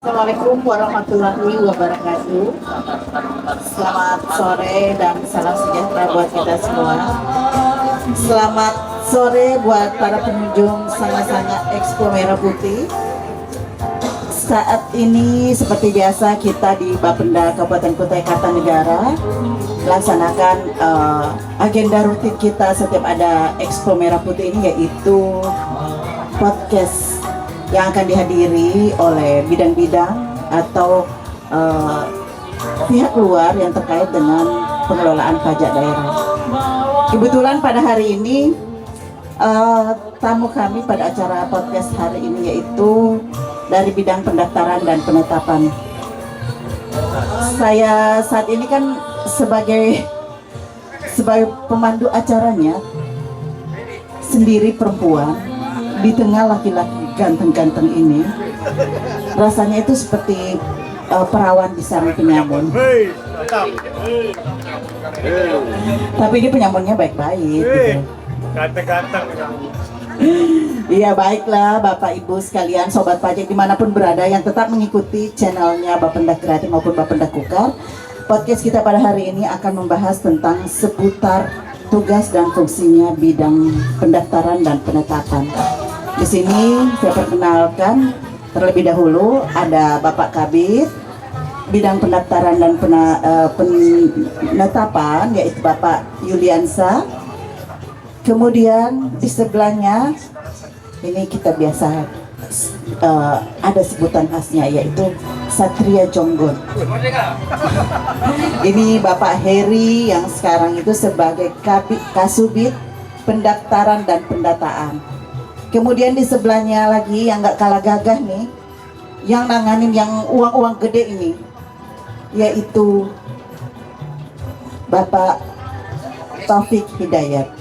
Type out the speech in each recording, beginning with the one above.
Assalamualaikum warahmatullahi wabarakatuh. Selamat sore dan salam sejahtera buat kita semua. Selamat sore buat para pengunjung Sanga-Sanga Expo Merah Putih. Saat ini seperti biasa kita di Bapenda Kabupaten Kutai Kartanegara melaksanakan agenda rutin kita setiap ada Expo Merah Putih ini, yaitu podcast yang akan dihadiri oleh bidang-bidang atau pihak luar yang terkait dengan pengelolaan pajak daerah. Kebetulan pada hari ini tamu kami pada acara podcast hari ini yaitu dari bidang pendaftaran dan penetapan. Saya saat ini kan sebagai pemandu acaranya, sendiri perempuan di tengah laki-laki ganteng-ganteng ini. Rasanya itu seperti perawan di sarang penyamun. Tapi ini penyamunnya baik-baik gitu. Ganteng-ganteng. Iya, baiklah Bapak Ibu sekalian, Sobat Pajak dimanapun berada yang tetap mengikuti channelnya Bapenda Kreatif maupun Bapenda Kukar. Podcast kita pada hari ini akan membahas tentang seputar tugas dan fungsinya bidang pendaftaran dan penetapan. Di sini saya perkenalkan terlebih dahulu ada Bapak Kabid bidang pendaftaran dan penetapan, yaitu Bapak Yuliansa. Kemudian di sebelahnya ini kita biasa ada sebutan khasnya, yaitu Satria Jonggon. Ini Bapak Heri yang sekarang itu sebagai Kasubit pendaftaran dan pendataan. Kemudian di sebelahnya lagi yang nggak kalah gagah nih, yang nanganin yang uang-uang gede ini, yaitu Bapak Taufik Hidayat,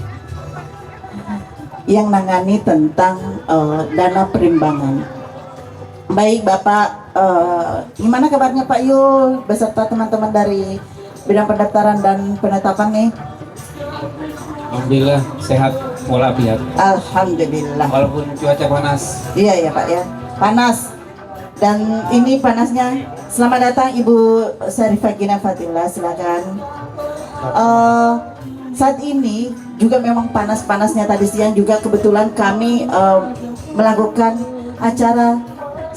yang nangani tentang dana perimbangan. Baik Bapak, gimana kabarnya Pak Yul beserta teman-teman dari bidang pendaftaran dan penetapan nih? Alhamdulillah sehat walafiat. Alhamdulillah. Walaupun cuaca panas. Iya ya Pak ya, panas. Dan ini panasnya. Selamat datang Ibu Syarifah Gina Fatila, silakan. Saat ini juga memang panas-panasnya, tadi siang juga kebetulan kami melakukan acara,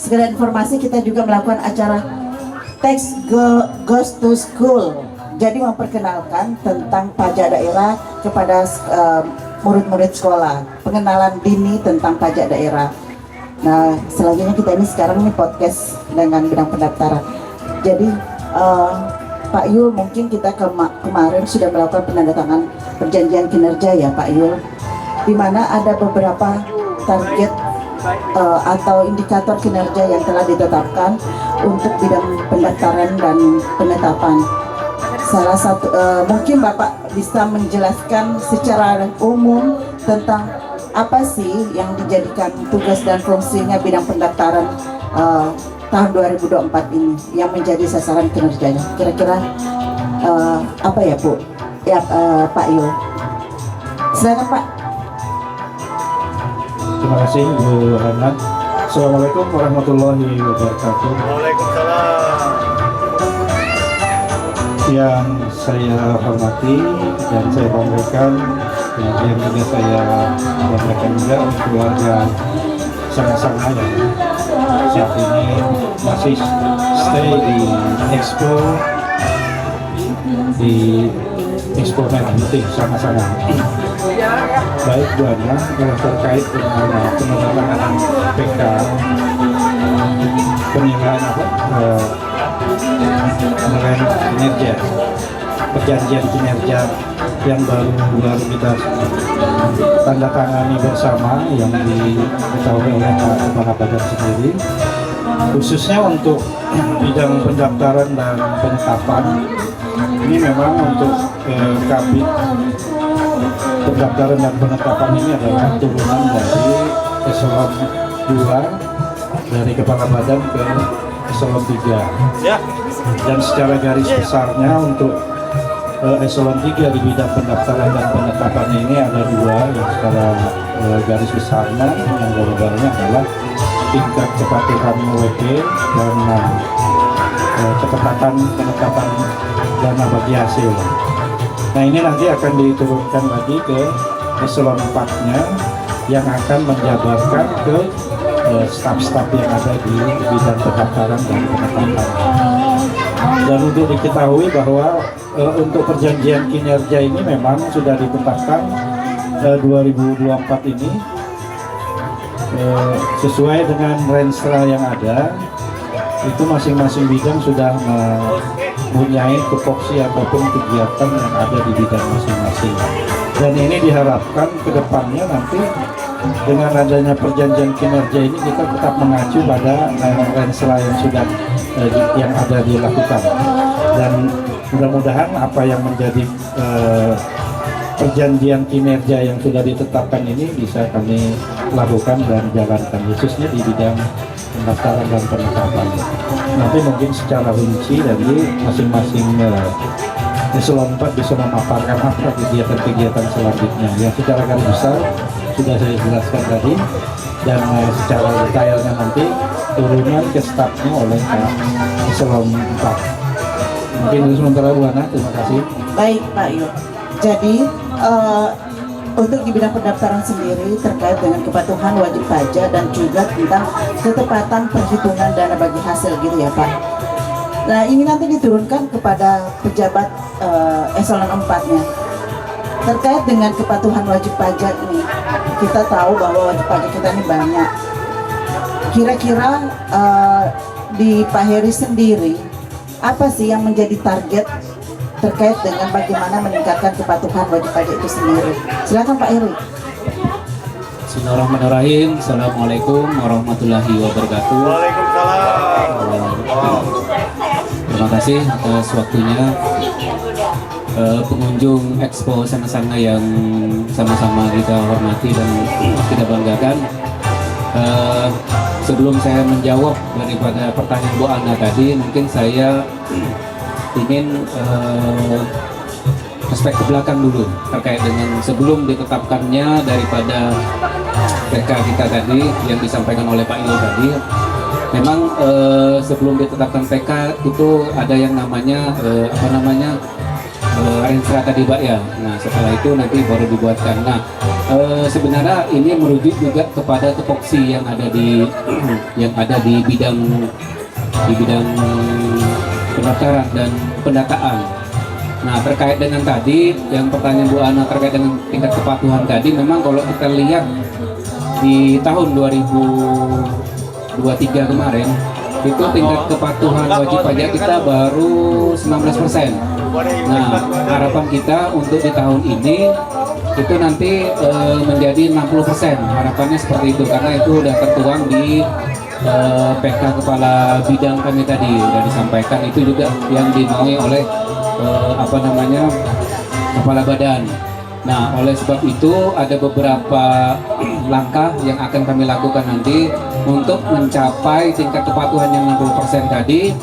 sekedar informasi, kita juga melakukan acara Tax Goes to School. Jadi memperkenalkan tentang pajak daerah kepada murid-murid sekolah, pengenalan dini tentang pajak daerah. Nah, selanjutnya kita ini sekarang ini podcast dengan bidang pendaftaran. Jadi Pak Yul, mungkin kita kemarin sudah melakukan penandatangan perjanjian kinerja ya Pak Yul, di mana ada beberapa target atau indikator kinerja yang telah ditetapkan untuk bidang pendaftaran dan penetapan. Salah satu mungkin Bapak bisa menjelaskan secara umum tentang apa sih yang dijadikan tugas dan fungsinya bidang pendaftaran tahun 2024 ini yang menjadi sasaran kinerjanya. Kira-kira apa ya Bu? Ya Pak Yul. Silakan Pak. Terima kasih Bu Hana. Assalamualaikum warahmatullahi wabarakatuh. Waalaikumsalam. Yang saya hormati dan saya banggakan, kemudian juga saya banggakan juga keluarga Sanga-Sanga yang saat ini masih stay di Expo Merah Putih Sanga-Sanga. Baik Bu Ana, yang terkait dengan penandatanganan PK penilaian mengenai kinerja, perjanjian kinerja yang baru kita tanda tangani bersama, yang diketahui oleh Pak Kepala Badan sendiri, khususnya untuk bidang pendaftaran dan penetapan. Ini memang untuk Kabid pendaftaran dan penetapan ini adalah turunan dari eselon 2 dari Kepala Badan ke eselon 3 ya. Dan secara garis besarnya untuk eselon 3 di bidang pendaftaran dan penetapan ini ada dua, yang secara garis besarnya yang global adalah tingkat kepatuhan WP dan ketepatan penetapan dana bagi hasil. Nah ini nanti akan diturunkan lagi ke eselon 4-nya yang akan menjabarkan ke staf-staf yang ada di bidang pendaftaran dan penetapan. Dan untuk diketahui bahwa untuk perjanjian kinerja ini memang sudah ditetapkan 2024 ini sesuai dengan renstra yang ada, itu masing-masing bidang sudah mempunyai tupoksi ataupun kegiatan yang ada di bidang masing-masing. Dan ini diharapkan ke depannya nanti dengan adanya perjanjian kinerja ini kita tetap mengacu pada renstra yang sudah yang ada dilakukan. Dan mudah-mudahan apa yang menjadi perjanjian kinerja yang sudah ditetapkan ini bisa kami lakukan dan jalankan, khususnya di bidang pendaftaran dan penetapan. Nanti mungkin secara rinci dari masing-masing eselon 4 bisa memaparkan apa kegiatan-kegiatan selanjutnya yang secara garis besar sudah saya jelaskan tadi, dan secara detailnya nanti turunan ke stafnya oleh Pak eselon 4. Mungkin itu sementara Bu Ana, terima kasih. Baik Pak Yul. Jadi untuk di bidang pendaftaran sendiri terkait dengan kepatuhan wajib pajak dan juga tentang ketepatan perhitungan dana bagi hasil gitu ya Pak. Nah ini nanti diturunkan kepada pejabat eselon 4-nya. Terkait dengan kepatuhan wajib pajak ini, kita tahu bahwa wajib pajak kita ini banyak. Kira-kira di Pak Heri sendiri, apa sih yang menjadi target terkait dengan bagaimana meningkatkan kepatuhan wajib pajak itu sendiri? Silakan Pak Heri. Bismillahirrahmanirrahim. Assalamualaikum warahmatullahi wabarakatuh. Terima kasih atas waktunya pengunjung Expo Sana-Sana yang sama-sama kita hormati dan kita banggakan. Sebelum saya menjawab daripada pertanyaan Bu Ana tadi, mungkin saya ingin aspek ke belakang dulu terkait dengan sebelum ditetapkannya daripada PK kita tadi yang disampaikan oleh Pak Ilo tadi. Memang sebelum ditetapkan PK itu ada yang namanya renstra tadi Pak ya. Nah setelah itu nanti baru dibuatkan. Nah sebenarnya ini merujuk juga kepada tupoksi yang ada di bidang pendaftaran dan pendataan. Nah terkait dengan tadi yang pertanyaan Bu Ana terkait dengan tingkat kepatuhan tadi, memang kalau kita lihat di tahun 2023 kemarin itu tingkat kepatuhan wajib pajak kita baru 19%. Nah harapan kita untuk di tahun ini itu nanti menjadi 60%. Harapannya seperti itu karena itu udah tertuang di PK kepala bidang kami tadi sudah disampaikan, itu juga yang dimaui oleh kepala badan. Nah oleh sebab itu ada beberapa langkah yang akan kami lakukan nanti untuk mencapai tingkat kepatuhan yang 60% tadi.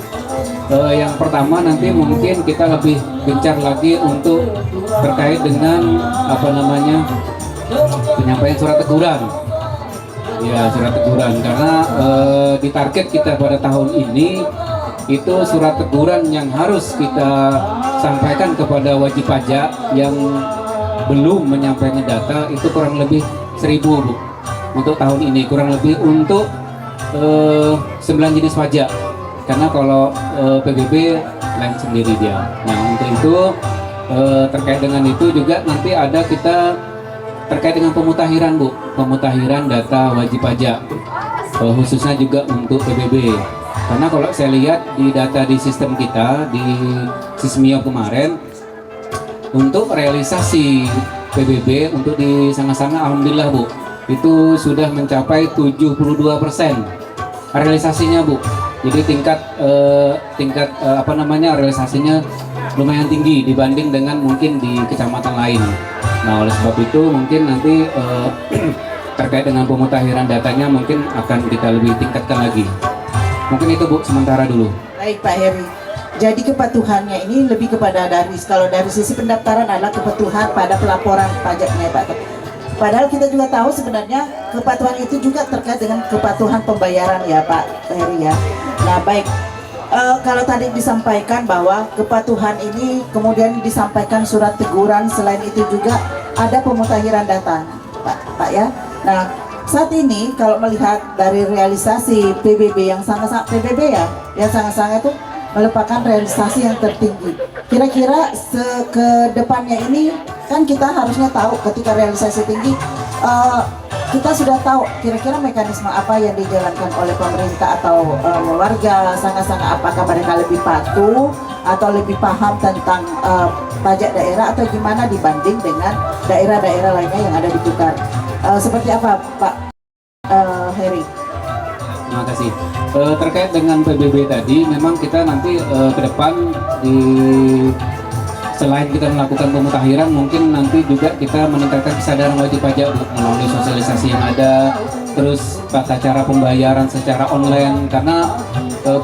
Yang pertama nanti mungkin kita lebih gencar lagi untuk terkait dengan penyampaian surat teguran. Ya surat teguran karena di target kita pada tahun ini itu surat teguran yang harus kita sampaikan kepada wajib pajak yang belum menyampaikan data itu kurang lebih 1.000 Bu untuk tahun ini, kurang lebih untuk 9 jenis pajak karena kalau PBB lain sendiri dia. Nah untuk itu terkait dengan itu juga nanti ada kita terkait dengan pemutahiran Bu, pemutahiran data wajib pajak khususnya juga untuk PBB. Karena kalau saya lihat di data di sistem kita di Sismio kemarin untuk realisasi PBB untuk di Sana-Sana alhamdulillah Bu itu sudah mencapai 72% realisasinya Bu. Jadi tingkat realisasinya lumayan tinggi dibanding dengan mungkin di kecamatan lain. Nah oleh sebab itu mungkin nanti terkait dengan pemutahiran datanya mungkin akan kita lebih tingkatkan lagi. Mungkin itu Bu sementara dulu. Baik Pak Heri. Jadi kepatuhannya ini lebih kepada kalau dari sisi pendaftaran adalah kepatuhan pada pelaporan pajaknya Pak. Padahal kita juga tahu sebenarnya kepatuhan itu juga terkait dengan kepatuhan pembayaran ya Pak Heri ya. Nah baik, kalau tadi disampaikan bahwa kepatuhan ini kemudian disampaikan surat teguran, selain itu juga ada pemutakhiran data Pak ya. Nah saat ini kalau melihat dari realisasi PBB yang sangat-sangat PBB ya, yang sangat-sangat itu merupakan realisasi yang tertinggi. Kira-kira ke depannya ini kan kita harusnya tahu ketika realisasi tinggi, kita sudah tahu kira-kira mekanisme apa yang dijalankan oleh pemerintah atau warga sangat-sangat, apakah mereka lebih patuh atau lebih paham tentang pajak daerah atau gimana dibanding dengan daerah-daerah lainnya yang ada di Kukar. Seperti apa Pak Heri? Terima kasih. Terkait dengan PBB tadi, memang kita nanti ke depan selain kita melakukan pemutakhiran, mungkin nanti juga kita meningkatkan kesadaran wajib pajak melalui sosialisasi yang ada, terus tata cara pembayaran secara online, karena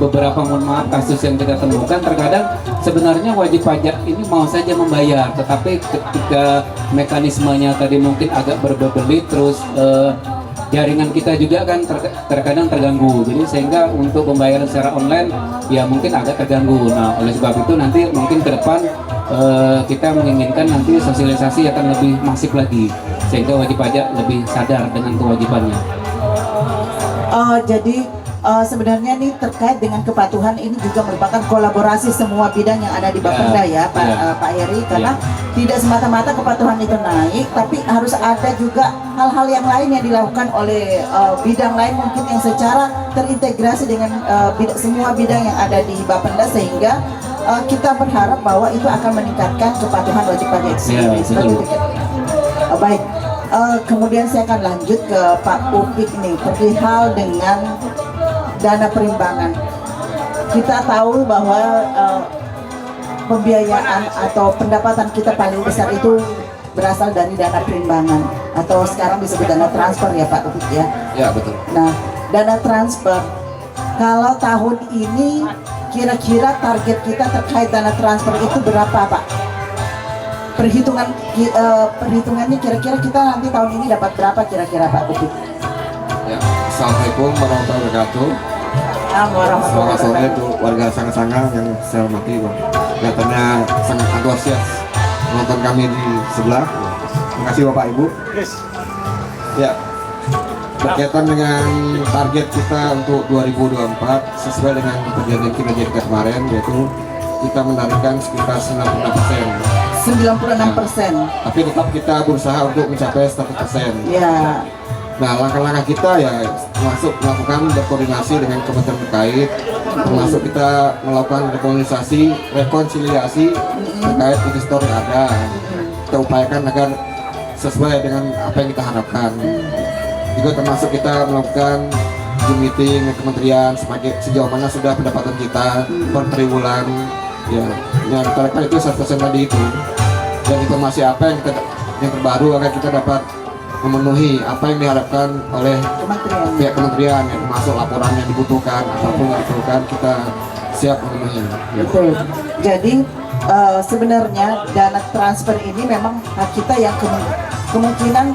beberapa mohon maaf kasus yang kita temukan terkadang sebenarnya wajib pajak ini mau saja membayar, tetapi ketika mekanismenya tadi mungkin agak berbelit, terus jaringan kita juga kan terkadang terganggu, jadi sehingga untuk pembayaran secara online ya mungkin agak terganggu. Nah oleh sebab itu nanti mungkin ke depan kita menginginkan nanti sosialisasi akan lebih masif lagi sehingga wajib pajak lebih sadar dengan kewajibannya. Jadi sebenarnya ini terkait dengan kepatuhan ini juga merupakan kolaborasi semua bidang yang ada di Bapenda ya Pak Heri, karena tidak semata-mata kepatuhan itu naik, tapi harus ada juga hal-hal yang lain yang dilakukan oleh bidang lain mungkin yang secara terintegrasi dengan semua bidang yang ada di Bapenda, sehingga kita berharap bahwa itu akan meningkatkan kepatuhan wajib pajak itu sendiri. Seperti itu. Baik, kemudian saya akan lanjut ke Pak Upik nih, perihal dengan dana perimbangan. Kita tahu bahwa pembiayaan atau pendapatan kita paling besar itu berasal dari dana perimbangan atau sekarang disebut dana transfer ya Pak Upik ya. Ya betul. Nah, dana transfer kalau tahun ini kira-kira target kita terkait dana transfer itu berapa Pak? Perhitungannya kira-kira kita nanti tahun ini dapat berapa kira-kira Pak Upik? Ya, Assalamualaikum warahmatullahi wabarakatuh. Selamat sore untuk warga Sanga-Sanga yang saya hormati, Bang. Kelihatannya sangat antusias menonton kami di sebelah. Terima kasih Bapak Ibu. Ya, berkaitan dengan target kita untuk 2024 sesuai dengan perjanjian kinerja kita kemarin, yaitu kita menarikkan sekitar 96%. 96%. Tapi tetap kita berusaha untuk mencapai 100%. Ya. Nah, langkah-langkah kita ya termasuk melakukan berkoordinasi dengan kementerian terkait, termasuk kita melakukan rekonsiliasi terkait investor yang ada. Kita upayakan agar sesuai dengan apa yang kita harapkan. Juga termasuk kita melakukan Zoom meeting dengan kementerian sejauh mana sudah pendapatan kita per triwulan. Ya, yang terkait itu 100% tadi itu. Dan informasi apa yang terbaru agar kita dapat memenuhi apa yang diharapkan oleh pihak kementerian, yang termasuk laporan yang dibutuhkan, apapun yang dibutuhkan kita siap memenuhi. Betul. Jadi sebenarnya dana transfer ini memang hak kita yang kemungkinan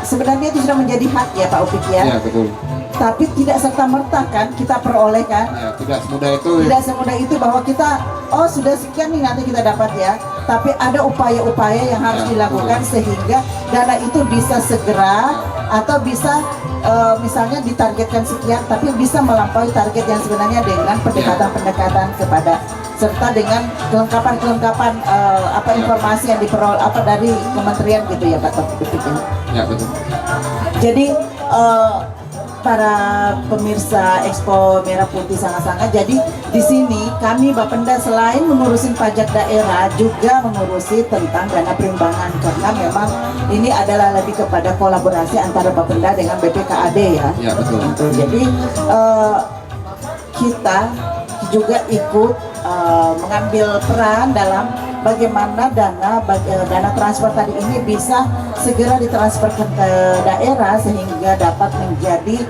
sebenarnya itu sudah menjadi hak ya Pak Upik ya. Ya betul. Tapi tidak serta-merta kan kita peroleh kan. Ya, tidak semudah itu. Tidak semudah itu bahwa kita sudah sekian nih nanti kita dapat ya. Tapi ada upaya-upaya yang harus dilakukan sehingga dana itu bisa segera atau bisa misalnya ditargetkan sekian tapi bisa melampaui target yang sebenarnya dengan pendekatan-pendekatan kepada serta dengan kelengkapan-kelengkapan informasi yang diperoleh dari kementerian gitu ya Pak Upik. Ya betul. Jadi para pemirsa Expo Merah Putih Sanga-Sanga, jadi di sini kami Bapenda selain mengurusin pajak daerah juga mengurusi tentang dana perimbangan, karena memang ini adalah lebih kepada kolaborasi antara Bapenda dengan BPKAD ya. Ya betul. Jadi kita juga ikut mengambil peran dalam bagaimana dana transfer tadi ini bisa segera ditransferkan ke daerah sehingga dapat menjadi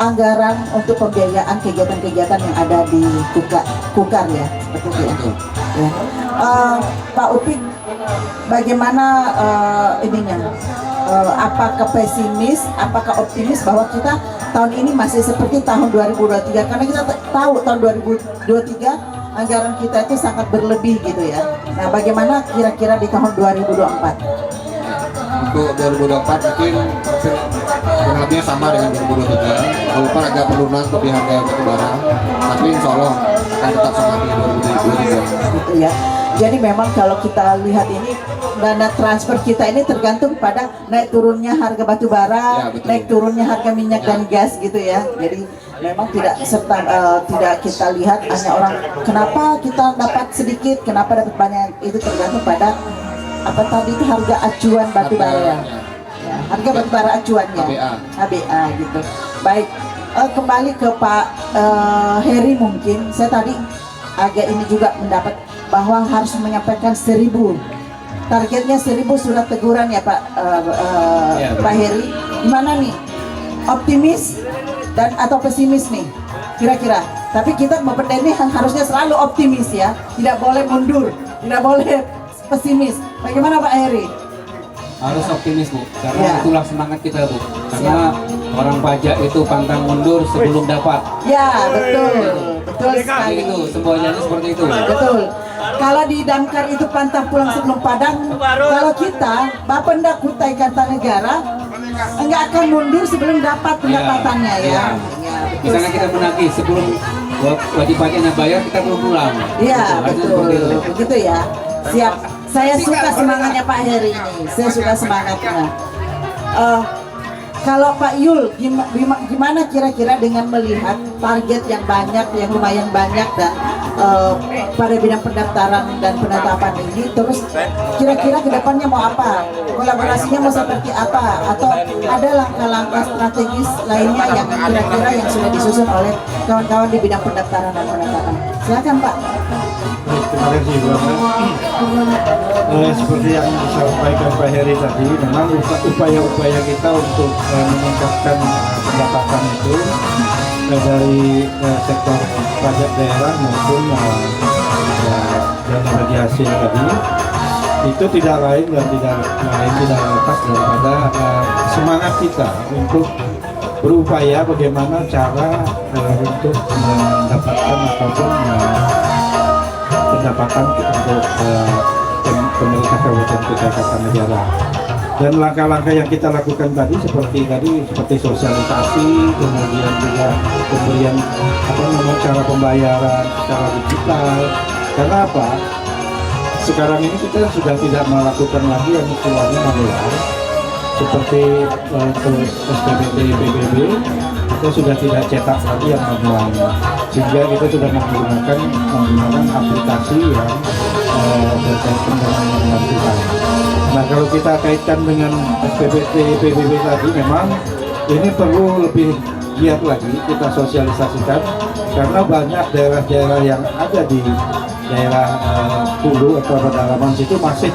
anggaran untuk pembiayaan kegiatan-kegiatan yang ada di Kukar ya, seperti itu ya. Pak Upik, bagaimana apakah pesimis, apakah optimis bahwa kita tahun ini masih seperti tahun 2023, karena kita tahu tahun 2023 anggaran kita itu sangat berlebih gitu ya. Nah, bagaimana kira-kira di tahun 2024? Untuk 2024 mungkin kurang lebihnya sama dengan 2023, walaupun agak penurunan untuk di harga batubara, tapi insya Allah akan tetap sama di 2023. Gitu ya. Jadi memang kalau kita lihat ini dana transfer kita ini tergantung pada naik turunnya harga batu bara, Ya, betul. naik turunnya harga minyak dan gas gitu ya. Jadi memang tidak serta tidak kita lihat hanya orang kenapa kita dapat sedikit, kenapa dapat banyak, itu tergantung pada apa tadi itu harga acuan batu bara ya. Ya, harga batu bara acuannya. HBA gitu. Baik, kembali ke Pak Heri, mungkin saya tadi agak ini juga mendapat bahwa harus menyampaikan 1000, targetnya 1000 surat teguran ya Pak Ya, Pak Heri. Gimana nih, optimis dan atau pesimis nih kira-kira? Tapi kita Bapak ini harusnya selalu optimis ya, tidak boleh mundur, tidak boleh pesimis. Bagaimana Pak Heri? Harus optimis Bu, karena Ya. itulah semangat kita Bu. Karena orang pajak itu pantang mundur sebelum dapat. Ya betul, betul sekali. Itu semuanya seperti itu. Betul. Kalau di Damkar itu pantang pulang sebelum padang. Kalau kita, Bapenda Kutai Kartanegara, enggak akan mundur sebelum dapat pendapatannya ya. Iya. Ya, betul Misalnya kita sekali. menagih sebelum wajib pajaknya bayar, kita belum pulang. Iya Gitu, harusnya betul, seperti itu. begitu ya. Siap. Saya suka semangatnya Pak Heri ini. Saya suka semangatnya. Kalau Pak Yul, gimana kira-kira dengan melihat target yang banyak, yang lumayan banyak dan pada bidang pendaftaran dan penetapan ini, terus kira-kira kedepannya mau apa? Kolaborasinya mau seperti apa? Atau ada langkah-langkah strategis lainnya yang kira-kira yang sudah disusun oleh kawan-kawan di bidang pendaftaran dan penetapan? Silakan Pak. Baik, terima kasih Bapak. Seperti yang disampaikan Pak Heri tadi, memang upaya-upaya kita untuk meningkatkan pendapatan itu dari sektor pajak daerah maupun dana bagi hasil tadi, itu tidak lain dan tidak lepas daripada semangat kita untuk berupaya bagaimana cara untuk mendapatkan ataupun pendapatan untuk pemerintah Kabupaten Kutai Kartanegara. Dan langkah-langkah yang kita lakukan tadi seperti sosialisasi, kemudian juga pemberian cara pembayaran secara digital. Karena apa? Sekarang ini kita sudah tidak melakukan lagi yang istilahnya manual seperti SPBT, PBB, kita sudah tidak cetak lagi yang manual, sehingga kita sudah menggunakan aplikasi yang berkaitan dengan manual kita. Nah, kalau kita kaitkan dengan SPBT, PBB tadi, memang ini perlu lebih giat lagi kita sosialisasikan, karena banyak daerah-daerah yang ada di daerah hulu atau pedalaman situ masih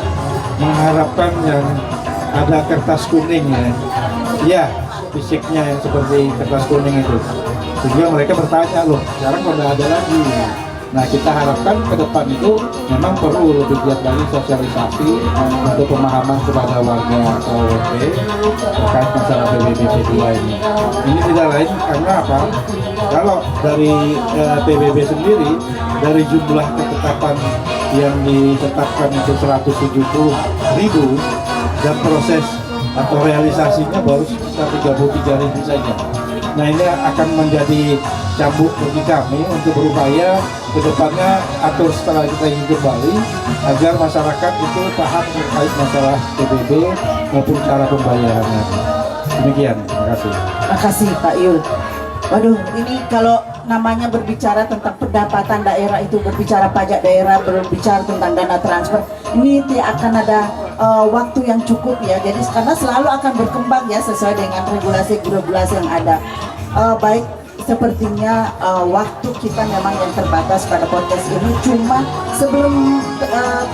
mengharapkan yang ada kertas kuning ya, fisiknya yang seperti kertas kuning itu, sehingga mereka bertanya, loh sekarang udah ada lagi. Nah, kita harapkan ke depan itu memang perlu lebih giat lagi sosialisasi untuk pemahaman kepada warga KWP terkait masalah PBB P2 ini. Ini tidak lain karena apa? Kalau dari PBB sendiri, dari jumlah ketetapan yang ditetapkan itu 170.000 dan proses atau realisasinya baru sekitar 33.000 saja. Nah, ini akan menjadi cambuk bagi kami untuk berupaya ke depannya atur setelah kita ingin kembali agar masyarakat itu paham terkait masalah PBB maupun cara pembayarannya. Demikian, terima kasih. Terima kasih Pak Yul. Waduh, ini kalau namanya berbicara tentang pendapatan daerah itu, berbicara pajak daerah, berbicara tentang dana transfer, ini tidak akan ada waktu yang cukup ya. Jadi karena selalu akan berkembang ya sesuai dengan regulasi yang ada. Baik, sepertinya waktu kita memang yang terbatas pada podcast ini. Cuma sebelum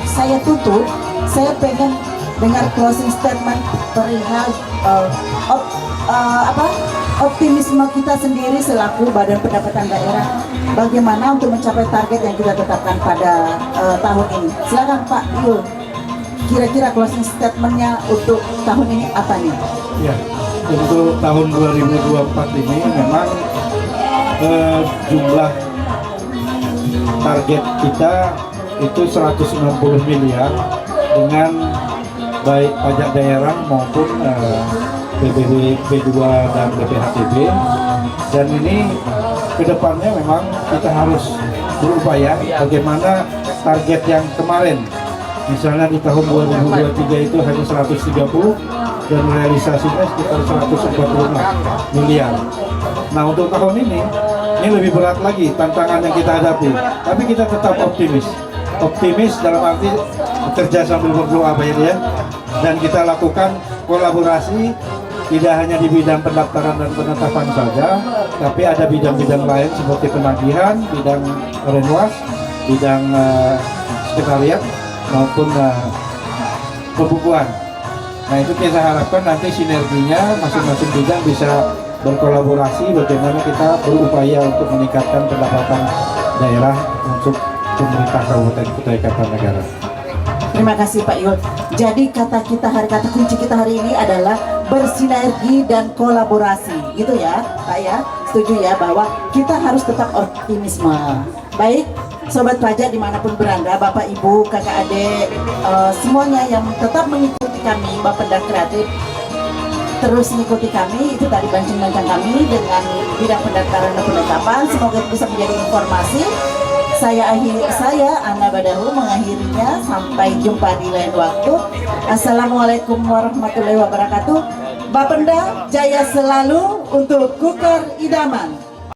saya tutup, saya pengen dengar closing statement perihal optimisme kita sendiri selaku Badan Pendapatan Daerah, bagaimana untuk mencapai target yang kita tetapkan pada tahun ini. Silakan Pak Yul. kira-kira closing statementnya untuk tahun ini apa nih? Ya, untuk tahun 2024 ini memang jumlah target kita itu 190 miliar dengan baik pajak daerah maupun PBB P2 dan BPHTB. Dan ini kedepannya memang kita harus berupaya bagaimana target yang kemarin, misalnya di tahun 2023 itu hanya 130 dan realisasinya sekitar 146 miliar. Nah, untuk tahun ini lebih berat lagi tantangan yang kita hadapi, tapi kita tetap optimis dalam arti bekerja sambil berdoa ya, dan kita lakukan kolaborasi tidak hanya di bidang pendaftaran dan penetapan saja, tapi ada bidang-bidang lain seperti penagihan, bidang renwas, bidang sekretariat maupun pembukuan. Nah, itu kita harapkan nanti sinerginya masing-masing bidang bisa berkolaborasi bagaimana kita berupaya untuk meningkatkan pendapatan daerah untuk pemerintah Kabupaten Kutai Kartanegara. Terima kasih Pak Yul. Jadi kata kunci kita hari ini adalah bersinergi dan kolaborasi, gitu ya Pak ya? Setuju ya bahwa kita harus tetap optimisme. Baik, Sobat Pajak dimanapun berada, Bapak Ibu, kakak adik, semuanya yang tetap mengikuti kami, Bapeda Kreatif, terus mengikuti kami, itu tadi bancang-bancang kami dengan bidang pendaftaran dan penetapan. Semoga bisa menjadi informasi. Saya Ana Badahu mengakhirinya. Sampai jumpa di lain waktu. Assalamualaikum warahmatullahi wabarakatuh. Bapenda jaya selalu untuk Kukar Idaman.